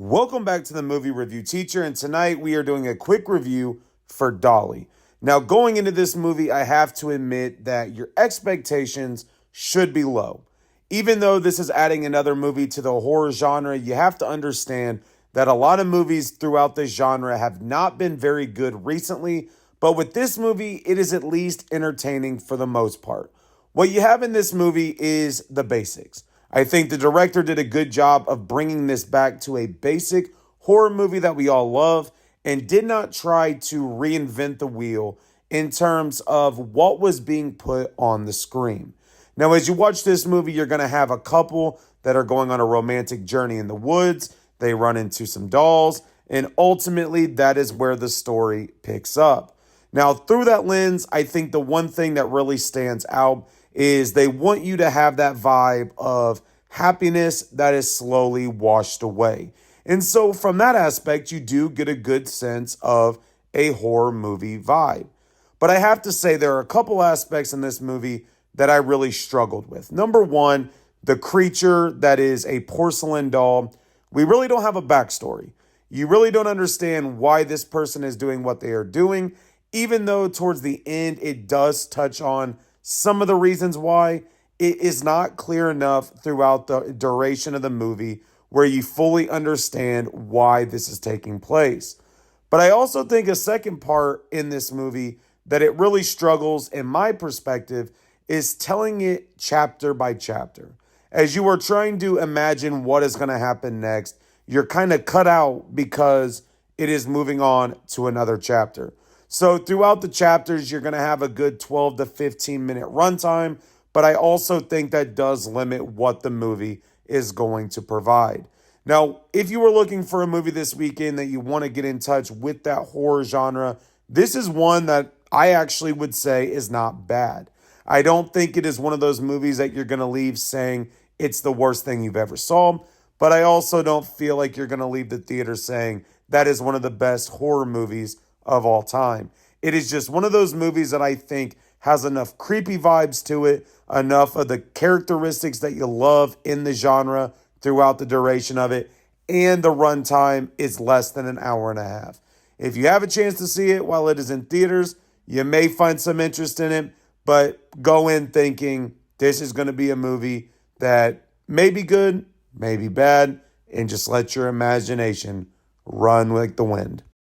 Welcome back to the Movie Review Teacher, and tonight we are doing a quick review for Dolly. Now, going into this movie, I have to admit that your expectations should be low. Even though this is adding another movie to the horror genre, you have to understand that a lot of movies throughout this genre have not been very good recently, but with this movie, it is at least entertaining for the most part. What you have in this movie is the basics. I think the director did a good job of bringing this back to a basic horror movie that we all love and did not try to reinvent the wheel in terms of what was being put on the screen. Now, as you watch this movie, you're going to have a couple that are going on a romantic journey in the woods. They run into some dolls, and ultimately that is where the story picks up. Now, through that lens, I think the one thing that really stands out is they want you to have that vibe of happiness that is slowly washed away. And so from that aspect, you do get a good sense of a horror movie vibe. But I have to say there are a couple aspects in this movie that I really struggled with. Number one, the creature that is a porcelain doll. We really don't have a backstory. You really don't understand why this person is doing what they are doing, even though towards the end it does touch on some of the reasons why. It is not clear enough throughout the duration of the movie where you fully understand why this is taking place. But I also think a second part in this movie that it really struggles, in my perspective, is telling it chapter by chapter. As you are trying to imagine what is going to happen next, you're kind of cut out because it is moving on to another chapter. So throughout the chapters, you're going to have a good 12 to 15 minute runtime, but I also think that does limit what the movie is going to provide. Now, if you were looking for a movie this weekend that you want to get in touch with that horror genre, this is one that I actually would say is not bad. I don't think it is one of those movies that you're going to leave saying it's the worst thing you've ever saw, but I also don't feel like you're going to leave the theater saying that is one of the best horror movies of all time. It is just one of those movies that I think has enough creepy vibes to it, enough of the characteristics that you love in the genre throughout the duration of it, and the runtime is less than an hour and a half. If you have a chance to see it while it is in theaters, you may find some interest in it, but go in thinking this is going to be a movie that may be good, may be bad, and just let your imagination run like the wind.